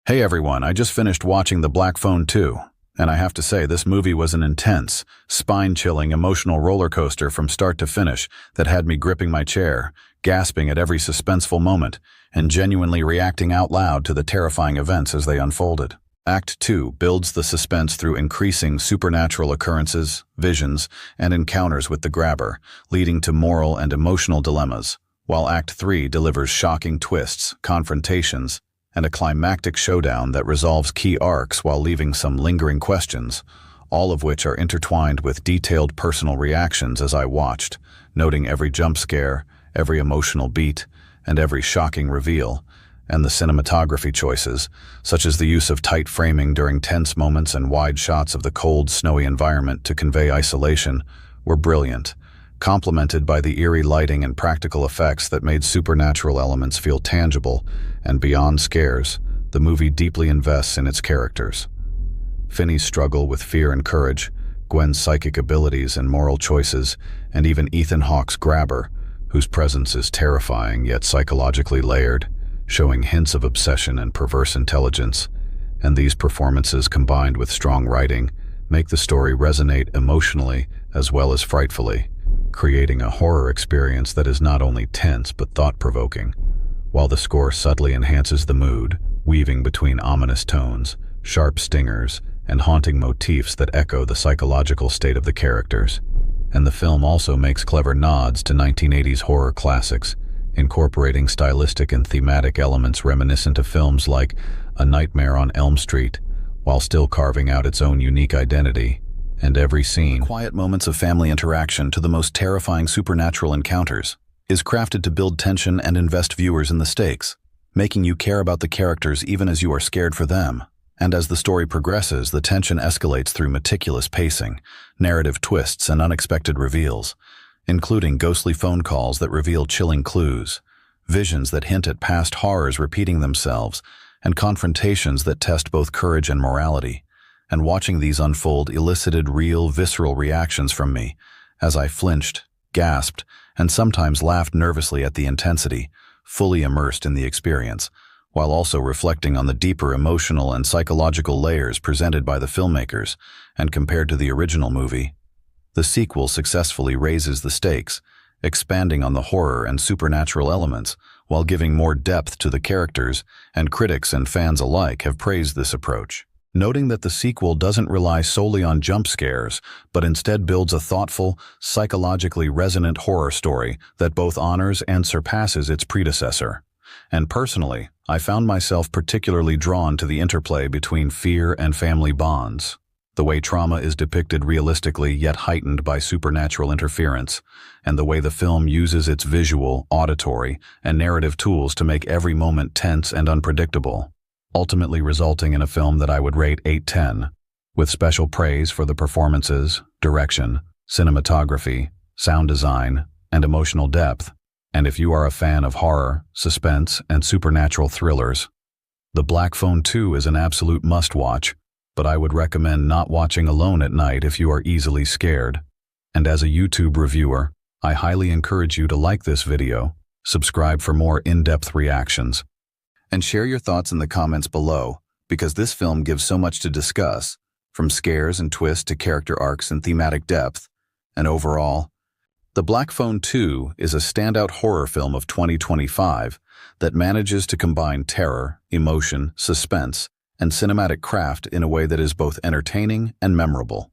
Hey everyone, I just finished watching The Black Phone 2, and I have to say this movie was an intense, spine-chilling, emotional roller coaster from start to finish that had me gripping my chair, gasping at every suspenseful moment, and genuinely reacting out loud to the terrifying events as they unfolded. Act 2 builds the suspense through increasing supernatural occurrences, visions, and encounters with the grabber, leading to moral and emotional dilemmas, while Act 3 delivers shocking twists, confrontations, and a climactic showdown that resolves key arcs while leaving some lingering questions, all of which are intertwined with detailed personal reactions as I watched, noting every jump scare, every emotional beat, and every shocking reveal, and the cinematography choices, such as the use of tight framing during tense moments and wide shots of the cold, snowy environment to convey isolation, were brilliant, complemented by the eerie lighting and practical effects that made supernatural elements feel tangible, and beyond scares, the movie deeply invests in its characters. Finney's struggle with fear and courage, Gwen's psychic abilities and moral choices, and even Ethan Hawke's grabber, whose presence is terrifying yet psychologically layered, showing hints of obsession and perverse intelligence, and these performances combined with strong writing make the story resonate emotionally as well as frightfully, creating a horror experience that is not only tense but thought-provoking, while the score subtly enhances the mood, weaving between ominous tones, sharp stingers, and haunting motifs that echo the psychological state of the characters. And the film also makes clever nods to 1980s horror classics, incorporating stylistic and thematic elements reminiscent of films like A Nightmare on Elm Street, while still carving out its own unique identity. And every scene, quiet moments of family interaction to the most terrifying supernatural encounters, is crafted to build tension and invest viewers in the stakes, making you care about the characters even as you are scared for them. And as the story progresses, the tension escalates through meticulous pacing, narrative twists, and unexpected reveals, including ghostly phone calls that reveal chilling clues, visions that hint at past horrors repeating themselves, and confrontations that test both courage and morality. And watching these unfold elicited real, visceral reactions from me, as I flinched, gasped, and sometimes laughed nervously at the intensity, fully immersed in the experience, while also reflecting on the deeper emotional and psychological layers presented by the filmmakers, and compared to the original movie. The sequel successfully raises the stakes, expanding on the horror and supernatural elements, while giving more depth to the characters, and critics and fans alike have praised this approach, noting that the sequel doesn't rely solely on jump scares, but instead builds a thoughtful, psychologically resonant horror story that both honors and surpasses its predecessor. And personally, I found myself particularly drawn to the interplay between fear and family bonds, the way trauma is depicted realistically yet heightened by supernatural interference, and the way the film uses its visual, auditory, and narrative tools to make every moment tense and unpredictable, ultimately resulting in a film that I would rate 8/10, with special praise for the performances, direction, cinematography, sound design, and emotional depth. And if you are a fan of horror, suspense, and supernatural thrillers, The Black Phone 2 is an absolute must-watch, but I would recommend not watching alone at night if you are easily scared. And as a YouTube reviewer, I highly encourage you to like this video, subscribe for more in-depth reactions, and share your thoughts in the comments below, because this film gives so much to discuss, from scares and twists to character arcs and thematic depth. And overall, The Black Phone 2 is a standout horror film of 2025 that manages to combine terror, emotion, suspense, and cinematic craft in a way that is both entertaining and memorable.